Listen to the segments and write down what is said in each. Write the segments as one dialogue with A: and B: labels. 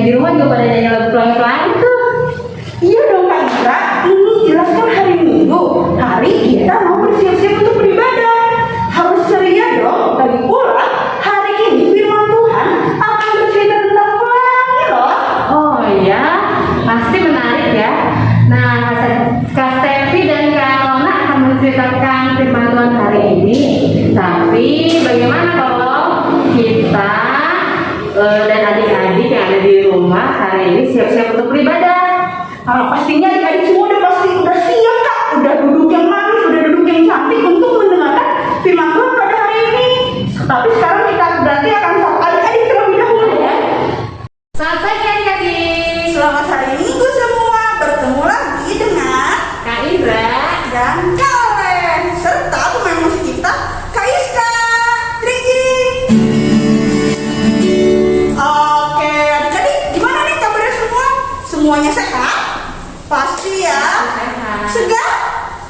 A: di rumah juga pada nyanyi lagu pelangi-pelangi tuh.
B: Iya dong Kak Ira, ini jelas kan hari Minggu. Hari kita mau bersiap-siap untuk beribadah. Harus ceria dong. Lagi pula hari ini firman Tuhan akan bercerita tentang pelangi loh.
A: Oh iya, pasti menarik ya. Nah, Kak Stevi dan Kak Lona akan menceritakan firman Tuhan hari ini. Tapi bagaimana kalau kita dan adik-adik yang ada di rumah hari ini siap-siap untuk beribadah?
B: Pastinya adik-adik semua udah siap Kak. Udah duduk yang manis, udah duduk yang cantik untuk mendengarkan firman Tuhan pada hari ini. Tapi sekarang kita berarti akan sapa adik-adik terlebih dahulu ya.
A: Selamat pagi adik-adik.
B: Selamat hari Minggu semua. Bertemu lagi dengan
A: Kak Indra
B: dan Kak Olen serta pemain musik kita Kak Iska. Tring-tring. Oke, adik-adik gimana nih kabarnya semua? Semuanya sehat? Pasti ya. Segar?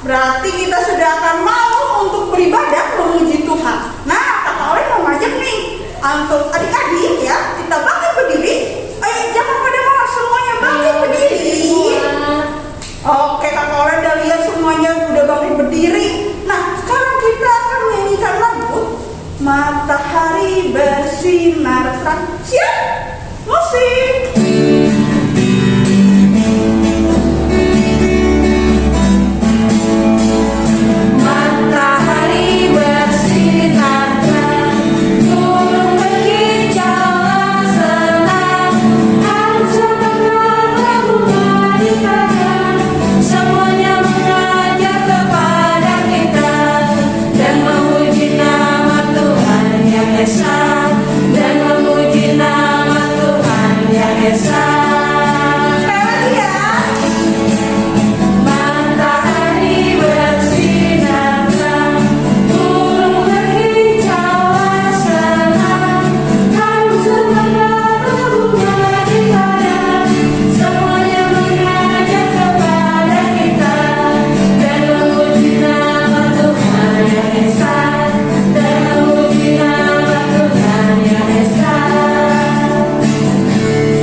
B: Berarti kita sudah akan mau untuk beribadah memuji Tuhan. Nah, Kak Olen mau ngajak nih untuk adik-adik ya, kita bangkit berdiri. Ayo jangan pada malas, semuanya bangkit berdiri. Oke, Kak Olen udah lihat semuanya udah bangkit berdiri. Nah, sekarang kita akan menyanyikan lagu Matahari Bersinar Terang. Siap? Musik.
C: Matahari bersinar terang, burung berkicau senang, harus semangat bunga di tangan, semuanya mengajak kepada kita dan memuji nama Tuhan yang esa, dan memuji nama Tuhan yang esa.
B: Sekali lagi ya.
C: Matahari bersinar terang, burung berkicau senang, harus semangat bunga di tangan, semuanya mengajak kepada kita dan memuji nama Tuhan yang esa, dan memuji nama Tuhan yang esa.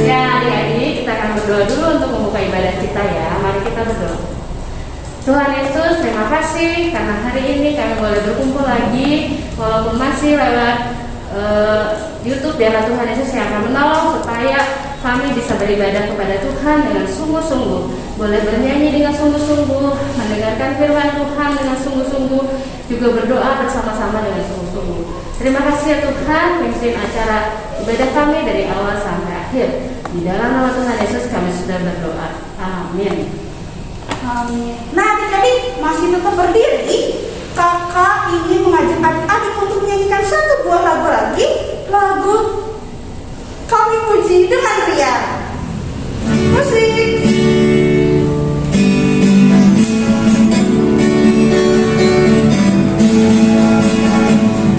A: Ya adik-adik, kita akan berdoa dulu untuk membuka ibadah kita ya. Mari kita berdoa. Tuhan Yesus, terima kasih karena hari ini kami boleh berkumpul lagi walaupun masih lewat YouTube biarlah Tuhan Yesus yang akan menolong supaya kami bisa beribadah kepada Tuhan dengan sungguh-sungguh, boleh bernyanyi dengan sungguh-sungguh, mendengarkan firman Tuhan dengan sungguh-sungguh, juga berdoa bersama-sama dengan sungguh-sungguh. Terima kasih ya Tuhan, pimpin acara ibadah kami dari awal sampai akhir. Di dalam nama Tuhan Yesus kami sudah berdoa. Amin.
B: Amin. Nah, adik-adik masih tetap berdiri. Kakak ingin mengajak adik-adik untuk menyanyikan satu buah lagu lagi, lagu Kami Puji dengan Rian. Musik.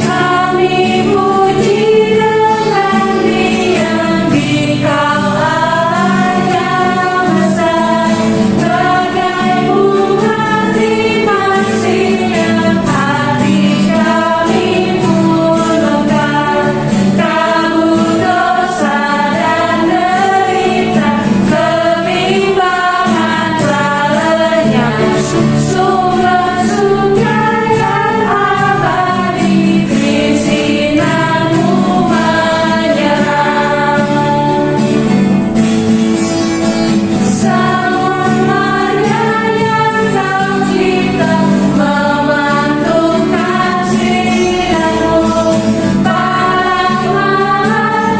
C: Kami puji dengan riang di Kau Allah yang besar, bagai bunga terima kasih yang hati kami pun mekar, kabur dosa dan derita, kebimbangan telah lenyap, sukacita yang abadi, kesinanmu menyerang. Semuanya yang Kau cipta memantulkan sinarmu, padang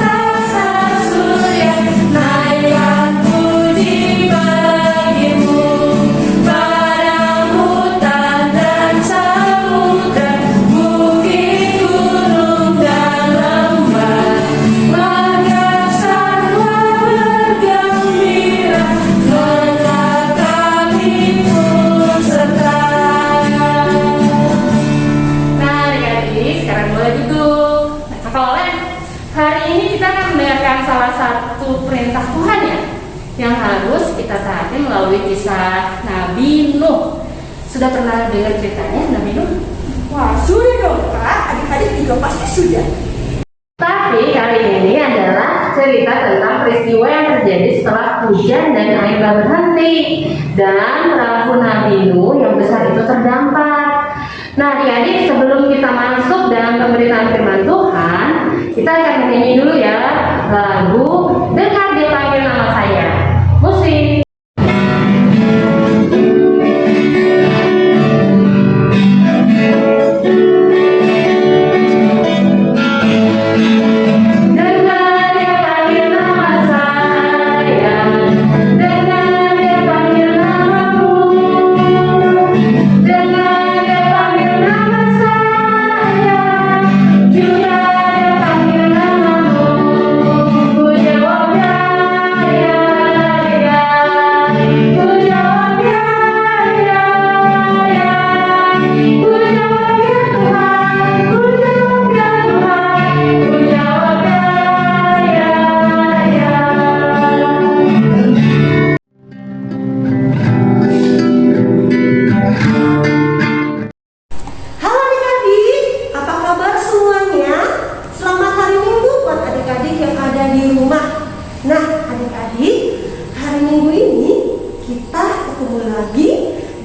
C: atas surya naikkan puji bagimu, padang hutan dan samudra, bukit gunung dan lembah, warga sarwa bergembira, maka kami pun serta.
A: Nah adik-adik, sekarang boleh duduk. Nah Kakak Olen, hari ini kita akan mendengarkan salah satu perintah Tuhan ya, yang harus kita taati melalui kisah Nabi Nuh. Sudah pernah dengar ceritanya Nabi Nuh?
B: Wah, sudah dong Kak. Adik-adik juga pasti sudah.
A: Tapi kali ini adalah cerita tentang peristiwa yang terjadi setelah hujan dan air tak berhenti dan perahu Nabi Nuh yang besar itu terdampar. Nah, adik-adik, sebelum kita masuk dalam pemberitaan firman Tuhan, kita akan menyanyi dulu ya lagu Dengar Dia Panggil Nama Saya. Musik.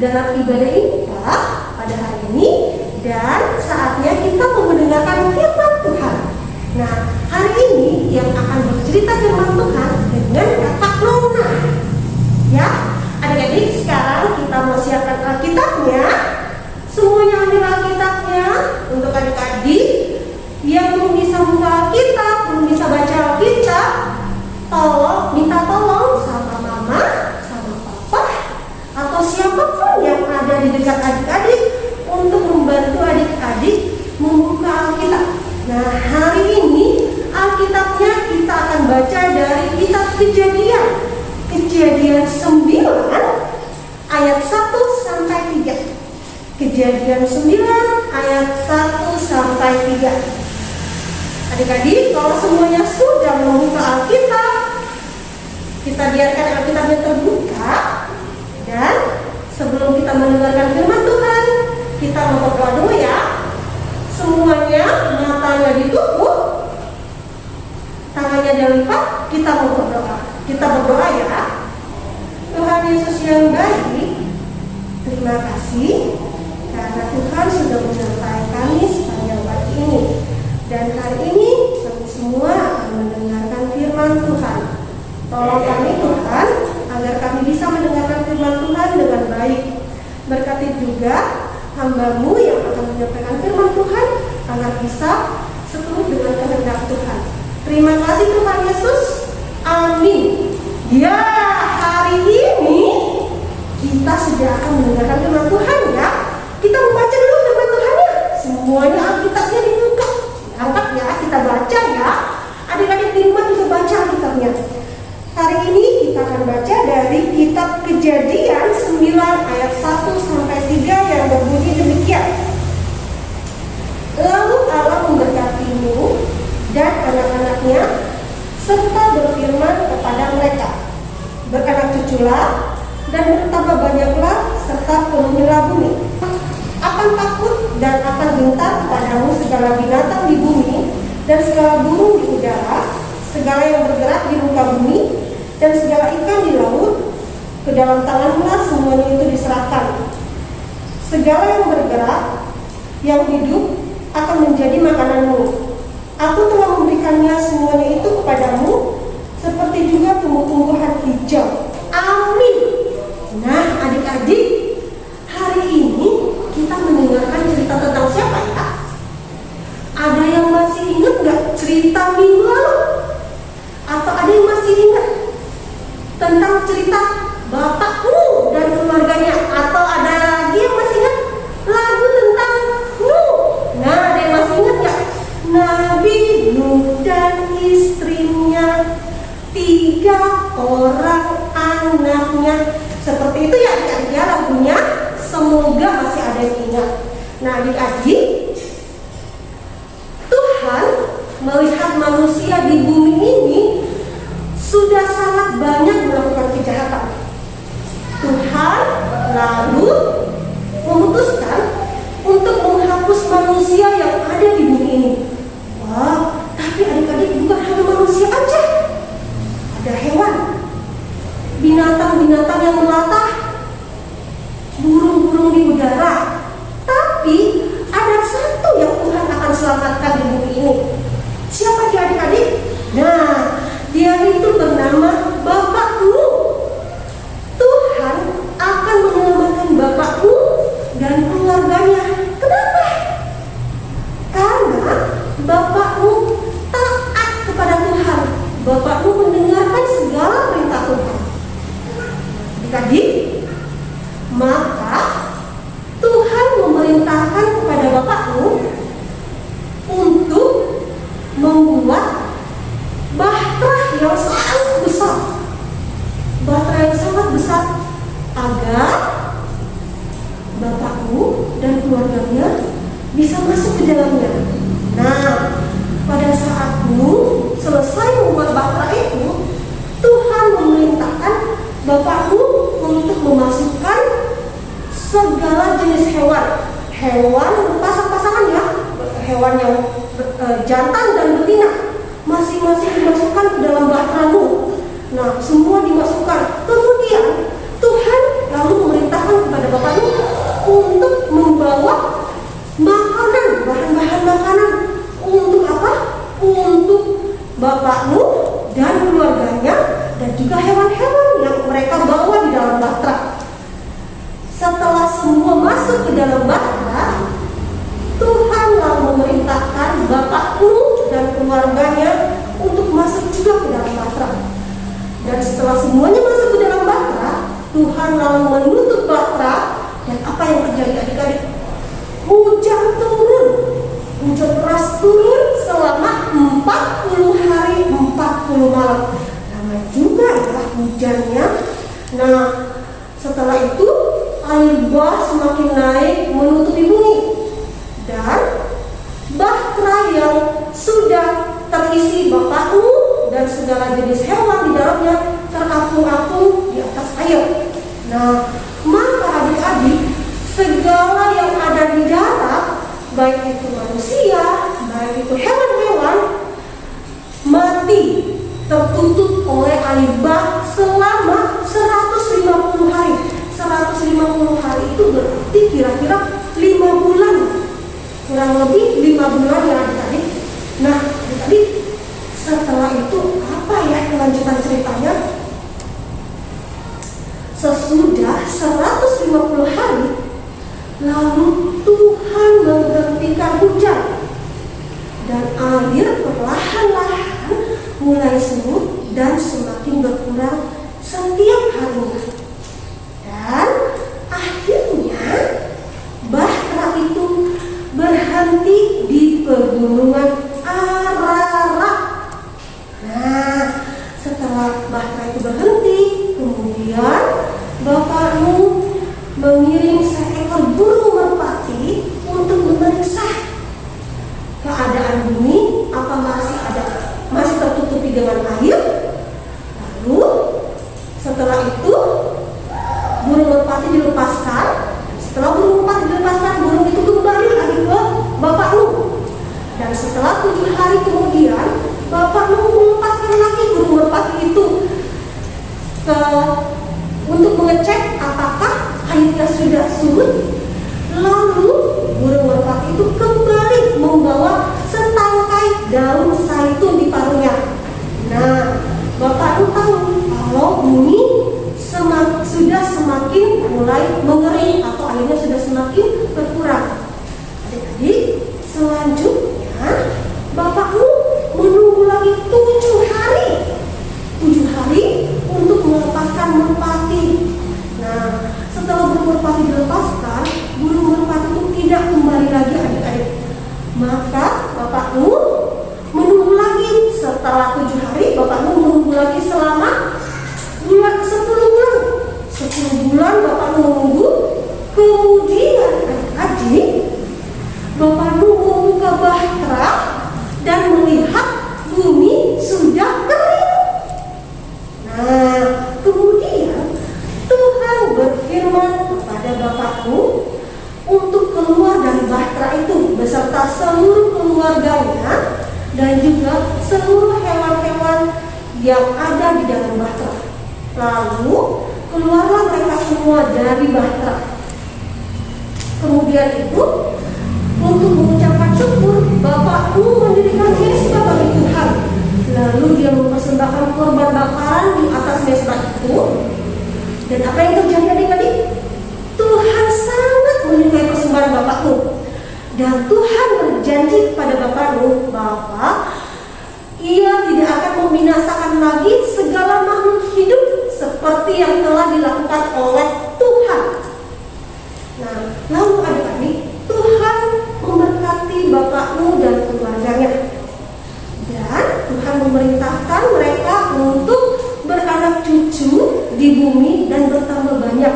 B: dalam ibadah kita pada hari ini, dan saatnya kita mau mendengarkan firman Tuhan. Nah, hari ini yang akan bercerita firman Tuhan dengan kakak Nona. Ya, adik-adik, sekarang kita mau siapkan Alkitabnya. Semuanya ambil Alkitabnya. Untuk adik-adik yang belum bisa buka Alkitab, belum bisa baca Alkitab, minta tolong sama mama, sama papa, atau siapapun yang ada di dekat adik-adik untuk membantu adik-adik membuka Alkitab. Nah, hari ini Alkitabnya kita akan baca dari kitab Kejadian 9 ayat 1 sampai 3. Kejadian 9 ayat 1 sampai 3. Adik-adik, kalau semuanya sudah membuka Alkitab, kita biarkan Alkitabnya terbuka. Dan sebelum kita mendengarkan firman Tuhan, kita mau berdoa dulu ya. Semuanya matanya ditutup, tangannya dilipat, kita mau berdoa. Kita berdoa ya. Tuhan Yesus yang baik, terima kasih karena Tuhan sudah menyertai kami sepanjang pagi ini. Dan hari ini kami semua akan mendengarkan firman Tuhan. Tolong kami Tuhan, agar kami bisa mendengarkan firman Tuhan dengan baik. Berkati juga hamba-Mu yang akan menyampaikan firman Tuhan, agar bisa seturut dengan kehendak Tuhan. Terima kasih Tuhan Yesus. Amin. Ya, hari ini kita sudah akan mendengarkan firman Tuhan ya. Kita membaca dulu firman Tuhannya. Semuanya Alkitabnya dibuka. Angkat ya, kita baca ya. Adik-adik di rumah juga baca Alkitabnya. Hari ini kita akan baca dari kitab Kejadian 9 ayat 1 sampai 3 yang berbunyi demikian. Lalu Allah memberkati Nuh dan anak-anaknya serta berfirman kepada mereka, beranak cuculah dan bertambah banyaklah serta penuhilah bumi. Akan takut dan akan gentar padamu segala binatang di bumi dan segala burung di udara, segala yang bergerak di muka bumi dan segala ikan di laut. Ke dalam tanganmu semuanya itu diserahkan. Segala yang bergerak, yang hidup akan menjadi makananmu. Aku telah memberikannya semuanya itu kepadamu, seperti juga tumbuh-tumbuhan hijau. Amin. Nah, adik-adik, hari ini kita mendengarkan cerita tentang siapa ya? Ada yang masih ingat gak cerita minggu lalu? Atau ada yang masih ingat tentang cerita bapakmu dan keluarganya? Atau ada lagi yang masih ingat lagu tentang Nuh? Nah, ada yang masih ingat gak? Nabi Nuh dan istrinya, 3 orang anaknya. Seperti itu ya adik-adik ya lagunya. Semoga masih ada yang ingat. Nah, adik-adik, Tuhan melihat manusia di bumi ini sudah sangat banyak melakukan kejahatan. Tuhan lalu memutuskan untuk menghapus manusia yang ada di bumi ini. Wah, tapi adik-adik bukan hanya manusia aja.
D: besar agar bapakmu dan keluarganya bisa masuk ke dalamnya. Nah, pada saatmu selesai membuat bahtera itu, Tuhan memerintahkan bapakmu untuk memasukkan segala jenis hewan pasang-pasangan ya, hewan yang jantan dan betina, masing-masing dimasukkan ke dalam bahteramu. Nah, semua dimasukkan. Kemudian Tuhan lalu memerintahkan kepada bapakmu untuk membawa makanan, bahan-bahan makanan. Untuk apa? Untuk bapakmu dan keluarganya dan juga hewan-hewan yang mereka bawa di dalam bahtera. Setelah semua masuk ke dalam bahtera, Tuhan lalu memerintahkan bapakmu dan keluarganya untuk masuk juga ke dalam bahtera. Dan setelah semuanya masuk ke dalam bahtera, Tuhan lalu menutup bahtera. Dan apa yang terjadi adik-adik? Hujan turun. Hujan keras turun selama 40 hari 40 malam. Lama juga ya hujannya. Nah, setelah itu air bah semakin naik menutupi bumi. Dan bahtera yang sudah terisi bapakmu dan segala jenis hewan di dalamnya terapung-apung di atas air. Nah, maka adik-adik, segala yang ada di darat, baik itu manusia, baik itu hewan-hewan, mati tertutup oleh air bah selama 150 hari. 150 hari itu berarti kira-kira 5 bulan. Kurang lebih 5 bulan ya adik-adik. Nah, adik-adik, setelah itu apa ya kelanjutan ceritanya? Sesudah 150 hari, lalu Tuhan menghentikan hujan dan air perlahan-lahan mulai surut dan semakin berkurang setiap harinya. Dan akhirnya bahtera itu berhenti di pegunungan Ararat. Nah, setelah bahtera itu berhenti, kemudian bapakmu mengirim seekor burung merpati untuk memeriksa keadaan bumi, apa masih tertutupi dengan air. Lalu setelah itu burung merpati dilepaskan. Setelah burung merpati dilepaskan, burung itu kembali lagi ke bapakmu. Dan setelah 7 hari kemudian, bapakmu melepaskan lagi burung merpati itu untuk mengecek apakah airnya sudah surut. Lalu burung merpati itu kembali membawa setangkai daun zaitun di paruhnya. Nah, bapakmu tahu kalau bumi sudah semakin mulai mengering atau airnya sudah semakin berkurang. Adik-adik, selanjutnya bapakmu menunggu lagi 7 hari. 7 hari untuk melepaskan merpati. Nah, setelah burung merpati dilepaskan, burung merpati itu tidak kembali lagi adik-adik. Maka bapakmu menunggu lagi. Setelah 7 hari, bapakmu menunggu lagi selama 10 bulan. 10 bulan bapakmu menunggu. Kemudian adik-adik, bapakmu membuka bahtera dan melihat bumi sudah kering. Nah, kemudian Tuhan berfirman kepada bapakmu untuk keluar dari bahtera itu beserta seluruh keluarganya dan juga seluruh hewan-hewan yang ada di dalam bahtera. Lalu keluarlah mereka semua dari bahtera. Kemudian itu untuk mengucapkan syukur, bapakmu mendirikan mezbah bagi Tuhan. Lalu dia mempersembahkan korban bakaran di atas mezbah itu. Dan apa yang terjadi adik-adik? Tuhan sangat menyukai persembahan bapakmu. Dan Tuhan berjanji kepada bapakmu bahwa Ia tidak akan membinasakan lagi segala makhluk hidup seperti yang telah dilakukan oleh Tuhan. Nah, lalu adik-adik, Tuhan memberkati bapakmu dan keluarganya. Dan Tuhan memerintahkan mereka untuk beranak cucu di bumi dan bertambah banyak,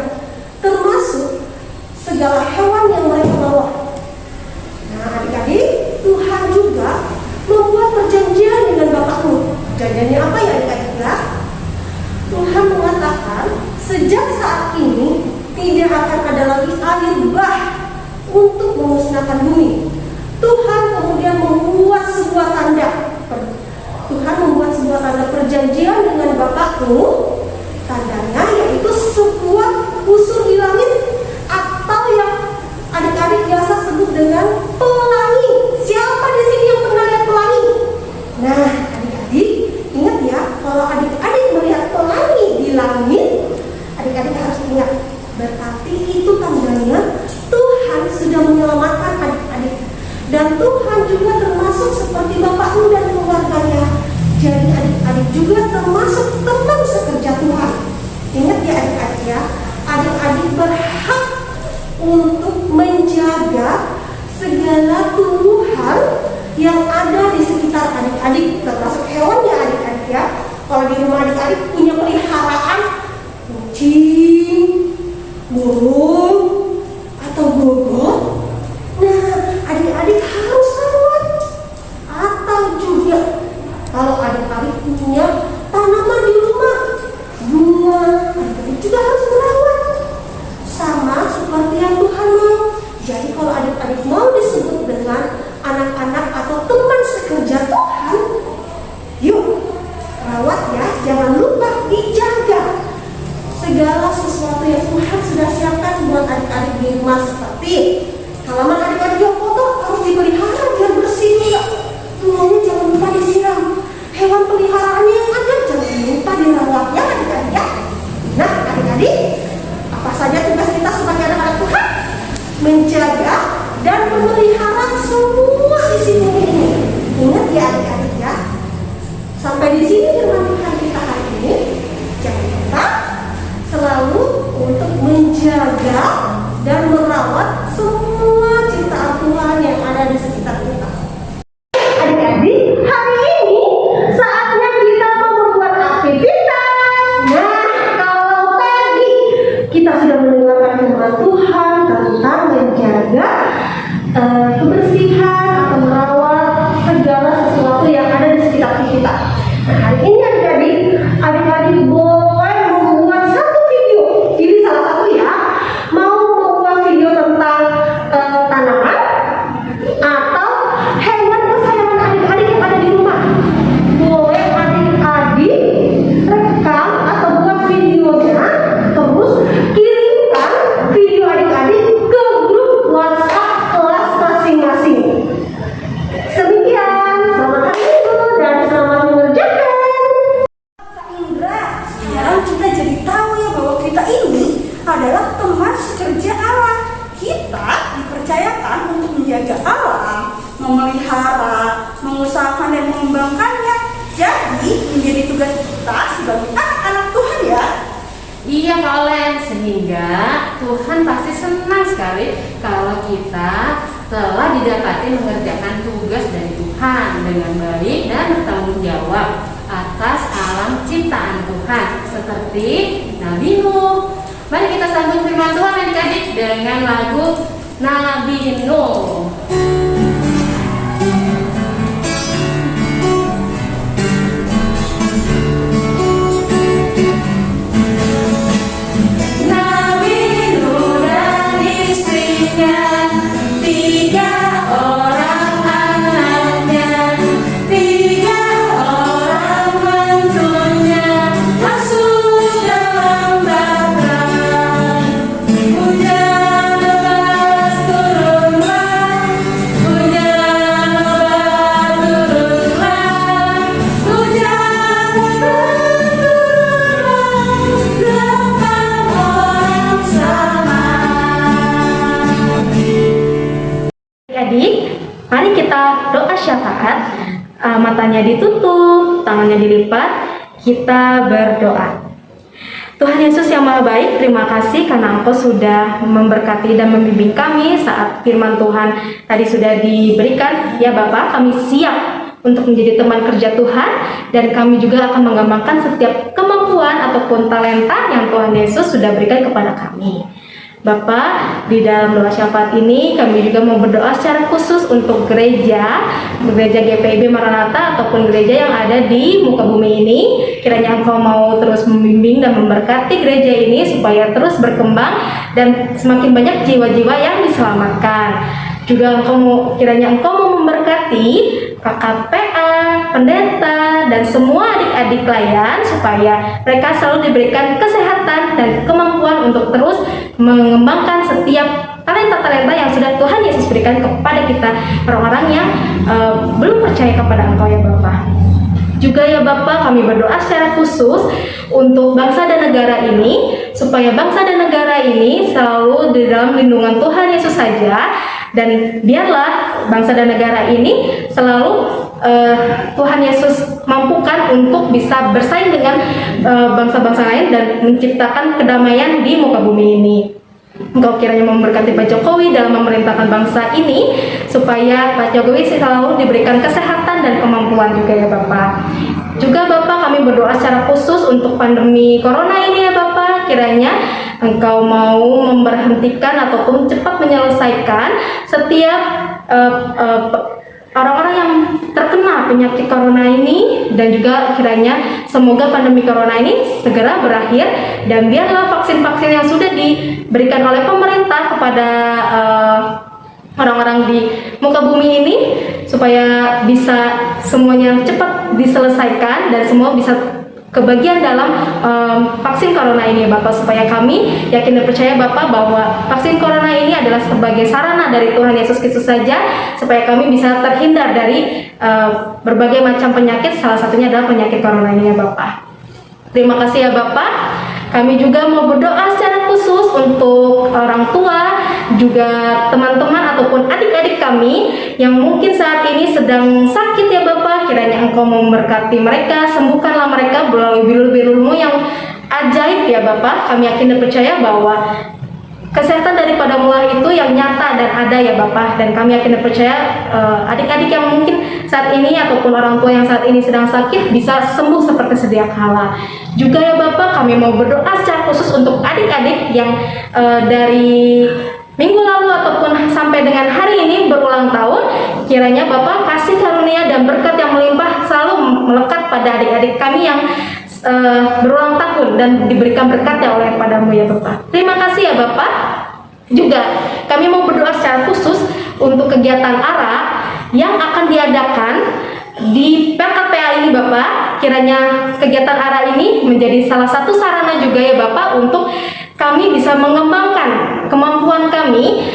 D: termasuk segala hewan yang mereka bawa. Nah, adik-adik, Tuhan juga membuat perjanjian dengan Bapakmu. Perjanjiannya apa ya adik-adik ya? Tuhan mengatakan sejak saat ini tidak akan ada lagi air bah untuk memusnahkan bumi. Tuhan kemudian membuat sebuah tanda. Tuhan membuat sebuah tanda perjanjian dengan Bapakmu. Tandanya yaitu sebuah busur di langit, atau yang adik-adik biasa sebut dengan pelangi. Siapa di sini yang pernah lihat pelangi? Nah, adik-adik ingat ya, kalau adik-adik melihat pelangi di langit, adik-adik harus ingat, berarti itu tandanya Tuhan sudah menyelamatkan adik-adik. Dan Tuhan juga termasuk seperti Bapakmu dan keluarganya. Jadi adik-adik juga termasuk teman sekerja Tuhan. Ingat ya adik-adik ya, adik-adik berhak untuk menjaga segala tumbuhan yang ada di sekitar adik-adik, termasuk hewan ya adik-adik ya. Kalau di rumah adik-adik punya peliharaan kucing, burung, atau gogok, nah adik-adik harus rawat. Atau juga kalau adik-adik punya tanaman di rumah, bunga, adik-adik juga harus merawat. Sama seperti yang Tuhan mau. Jadi kalau adik-adik mau disebut dengan anak-anak atau teman sekerja Tuhan, yuk rawat ya, jangan lupa dijaga segala sesuatu yang Tuhan sudah siapkan buat adik-adik di rumah, seperti halaman adik-adik yang kotor harus dipelihara biar bersih juga. Bunganya jangan lupa disiram. Hewan peliharaannya yang ada jangan lupa dirawat ya adik-adik ya. Nah adik-adik, apa saja tugas kita sebagai anak-anak Tuhan? Menjaga dan memelihara semua isi bumi ini. Ingat ya adik-adik ya. Sampai di sini firman Tuhan kita hari ini. Jangan lupa selalu untuk menjaga dan merawat semua ciptaan Tuhan yang ada di sekitar kita. Adik-adik, hari ini saatnya kita membuat aktivitas. Nah, kalau tadi kita sudah mendengarkan firman Tuhan tentang menjaga kebersihan atau merawat segala sesuatu yang ada di sekitar kita. Nah, hari ini adik-adik boleh membuat satu video. Pilih salah satu ya. Mau membuat video tentang tanaman atau hewan kesayangan adik-adik yang ada di rumah. Boleh adik-adik rekam atau buat videonya, terus kirimkan video adik-adik ke grup WhatsApp kelas masing-masing. Demikian, selamat hari Minggu dan selamat mengerjakan. Kak Indra, sekarang kita jadi tahu ya bahwa kita ini adalah teman sekerja Allah. Kita dipercayakan untuk menjaga alam, memelihara, mengusahakan dan mengembangkannya. Jadi menjadi tugas kita sebagai anak-anak Tuhan ya.
A: Iya Kak Olen, sehingga Tuhan pasti senang sekali kalau kita telah didapati mengerjakan tugas dari Tuhan dengan baik dan bertanggung jawab atas alam ciptaan Tuhan seperti Nabi Nuh. Mari kita sambung firman Tuhan adik-adik dengan lagu Nabi Nuh.
C: Nabi Nuh dan istrinya, 3 orang anaknya, 3 orang mentunya, masuk dalam bahtera. Hujan lebat turunlah, hujan lebat turunlah, hujan lebat turunlah, 8 orang selamat.
A: Adik, mari kita doa syafaat. Matanya ditutup, tangannya dilipat, kita berdoa. Tuhan Yesus yang Maha Baik, terima kasih karena Engkau sudah memberkati dan membimbing kami saat firman Tuhan tadi sudah diberikan. Ya Bapak, kami siap untuk menjadi teman kerja Tuhan, dan kami juga akan mengembangkan setiap kemampuan ataupun talenta yang Tuhan Yesus sudah berikan kepada kami. Bapak, di dalam doa syafaat ini kami juga mau berdoa secara khusus untuk gereja GPIB Maranatha ataupun gereja yang ada di muka bumi ini. Kiranya Engkau mau terus membimbing dan memberkati gereja ini supaya terus berkembang dan semakin banyak jiwa-jiwa yang diselamatkan. Juga kiranya Engkau mau memberkati KKPA, pendeta, dan semua adik-adik pelayan supaya mereka selalu diberikan kesehatan dan kemampuan untuk terus mengembangkan setiap talenta-talenta yang sudah Tuhan Yesus berikan kepada kita, orang-orang yang belum percaya kepada Engkau ya Bapa. Juga ya Bapak, kami berdoa secara khusus untuk bangsa dan negara ini, supaya bangsa dan negara ini selalu di dalam lindungan Tuhan Yesus saja, dan biarlah bangsa dan negara ini selalu Tuhan Yesus mampukan untuk bisa bersaing dengan bangsa-bangsa lain dan menciptakan kedamaian di muka bumi ini. Engkau kiranya memberkati Pak Jokowi dalam memerintahkan bangsa ini, supaya Pak Jokowi selalu diberikan kesehatan dan kemampuan juga ya Bapak. Juga Bapak, kami berdoa secara khusus untuk pandemi Corona ini ya Bapak. Kiranya Engkau mau memberhentikan ataupun cepat menyelesaikan setiap orang-orang yang terkena penyakit Corona ini, dan juga kiranya semoga pandemi Corona ini segera berakhir, dan biarlah vaksin-vaksin yang sudah diberikan oleh pemerintah kepada orang-orang di muka bumi ini supaya bisa semuanya cepat diselesaikan dan semua bisa kebagian dalam vaksin Corona ini ya Bapak, supaya kami yakin dan percaya Bapak bahwa vaksin Corona ini adalah sebagai sarana dari Tuhan Yesus Kristus saja, supaya kami bisa terhindar dari berbagai macam penyakit, salah satunya adalah penyakit Corona ini ya Bapak. Terima kasih ya Bapak. Kami juga mau berdoa secara khusus untuk orang tua, juga teman-teman ataupun adik-adik kami yang mungkin saat ini sedang sakit ya Bapak. Kiranya Engkau memberkati mereka, sembuhkanlah mereka melalui bilur-bilur-Mu yang ajaib ya Bapak. Kami yakin dan percaya bahwa kesehatan daripada mula itu yang nyata dan ada ya Bapak, dan kami yakin dan percaya adik-adik yang mungkin saat ini ataupun orang tua yang saat ini sedang sakit bisa sembuh seperti sedia kala. Juga ya Bapak, kami mau berdoa secara khusus untuk adik-adik yang dari minggu lalu ataupun sampai dengan hari ini berulang tahun. Kiranya Bapak kasih karunia dan berkat yang melimpah selalu melekat pada adik-adik kami yang berulang tahun dan diberikan berkatnya oleh padamu ya Bapak. Terima kasih ya Bapak. Juga kami mau berdoa secara khusus untuk kegiatan ARA yang akan diadakan di PKPA ini Bapak. Kiranya kegiatan ARA ini menjadi salah satu sarana juga ya Bapak untuk kami bisa mengembangkan kemampuan kami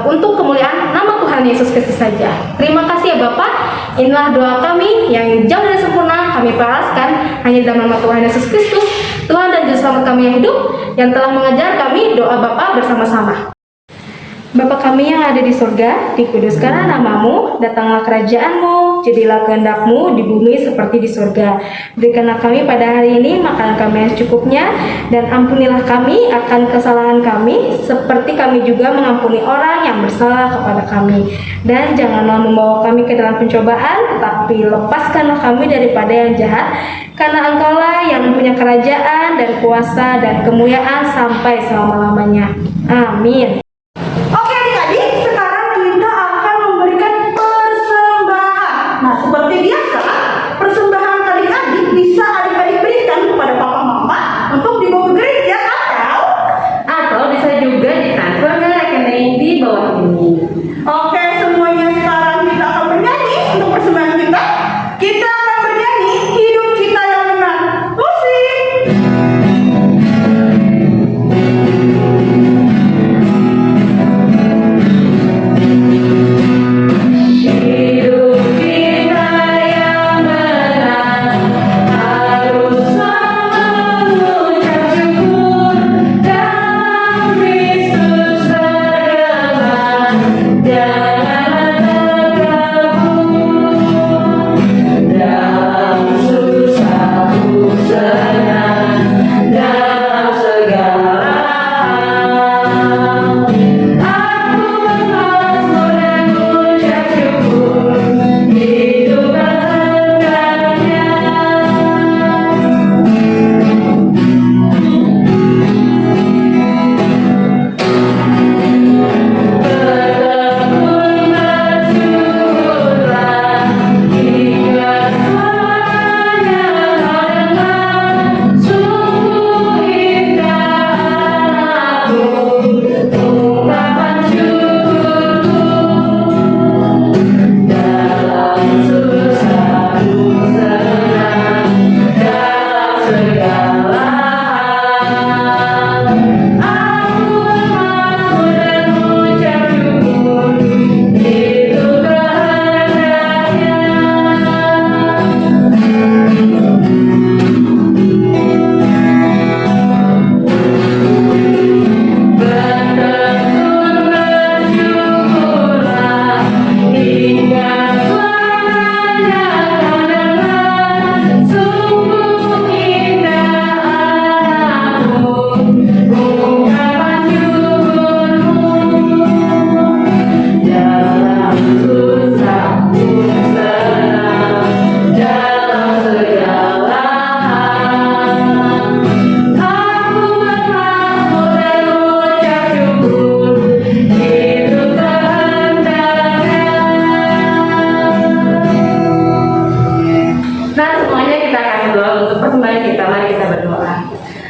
A: untuk kemuliaan nama Tuhan Yesus Kristus saja. Terima kasih ya Bapak. Inilah doa kami yang jauh dari sempurna, kami peraskan hanya dalam nama Tuhan Yesus Kristus, Tuhan dan Juru Selamat kami yang hidup, yang telah mengajar kami doa Bapa bersama-sama. Bapa kami yang ada di surga, dikuduskanlah nama-Mu, datanglah kerajaan-Mu, jadilah kehendak-Mu di bumi seperti di surga. Berikanlah kami pada hari ini makanan kami yang secukupnya, dan ampunilah kami akan kesalahan kami, seperti kami juga mengampuni orang yang bersalah kepada kami. Dan janganlah membawa kami ke dalam pencobaan, tetapi lepaskanlah kami daripada yang jahat, karena Engkaulah yang punya kerajaan dan kuasa dan kemuliaan sampai selama-lamanya. Amin.
B: Oke adik-adik, sekarang kita akan memberikan persembahan. Nah, seperti biasa, persembahan adik-adik bisa adik-adik berikan kepada papa mama untuk dibawa ke gereja
C: Atau bisa juga ditransfer ke rekening di bawah ini.
B: Oke, semuanya sekarang kita akan bernyanyi untuk persembahan kita. Kita akan bernyanyi hidup kita yang benar. Musik.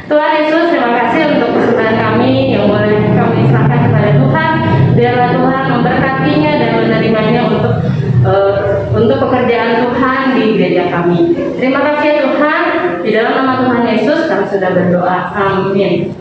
A: Tuhan Yesus, terima kasih untuk kesempatan kami yang boleh kami serahkan kepada Tuhan. Biarlah Tuhan memberkatinya dan menerimanya untuk pekerjaan Tuhan di gereja kami. Terima kasih ya Tuhan. Di dalam nama Tuhan Yesus kami sudah berdoa. Amin.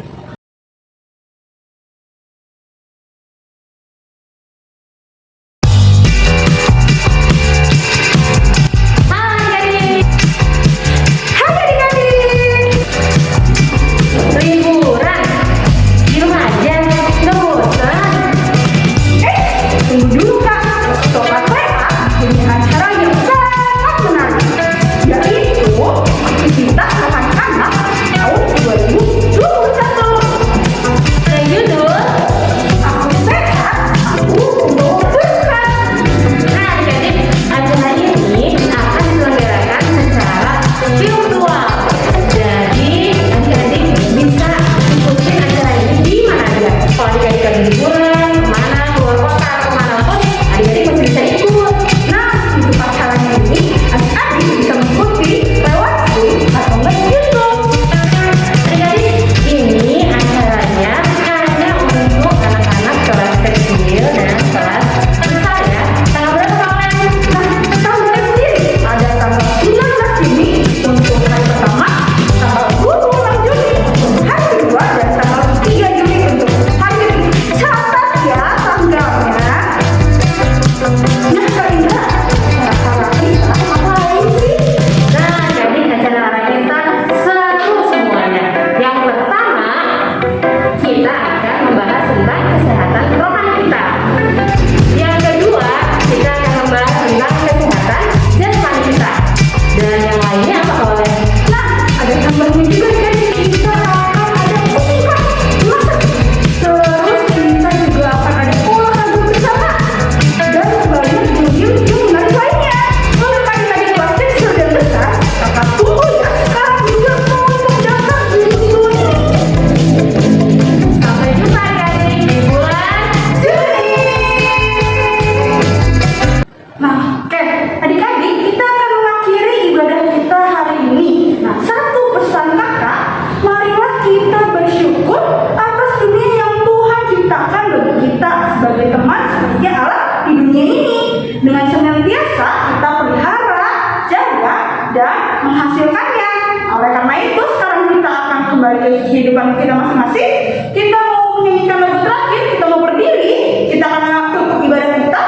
B: Menghasilkannya. Oleh karena itu sekarang kita akan kembali ke kehidupan kita masing-masing. Kita mau menyanyikan lagu terakhir, kita mau berdiri, kita akan tutup ibadah kita.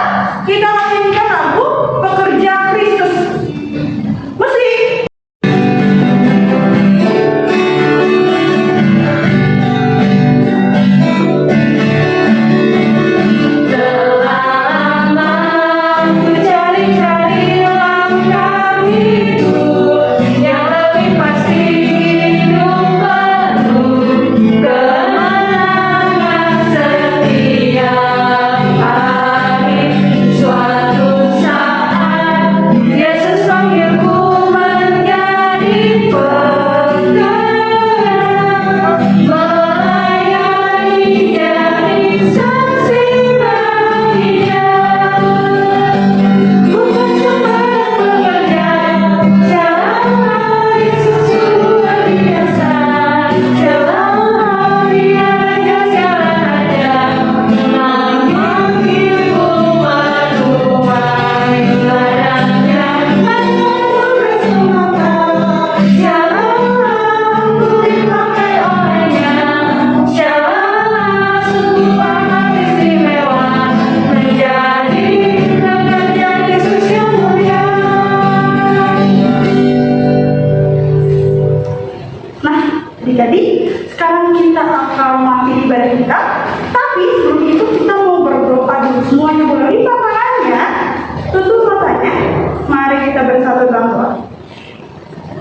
B: Kita akan menyanyikan lagu Pekerja Kristus. Musik. Jadi sekarang kita akan mengakhiri ibadah kita. Tapi sebelum itu kita mau berdoa dulu. Semuanya boleh lipat tangannya, tutup matanya. Mari kita bersatu dalam doa.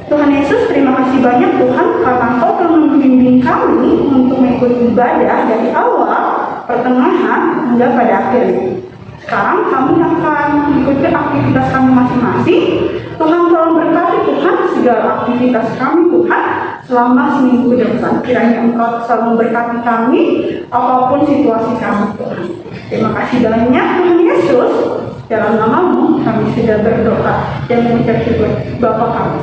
B: Tuhan Yesus, terima kasih banyak Tuhan karena Engkau telah membimbing kami untuk mengikuti ibadah dari awal, pertengahan hingga pada akhirnya. Sekarang kami akan mengikuti aktivitas kami masing-masing. Tuhan tolong berkati Tuhan segala aktivitas kami Tuhan selama seminggu ke depan. Kiranya Engkau selalu memberkati kami apapun situasi kami Tuhan. Terima kasih banyak Tuhan Yesus. Dalam nama-Mu kami sudah berdoa dan mengucap syukur Bapa kami.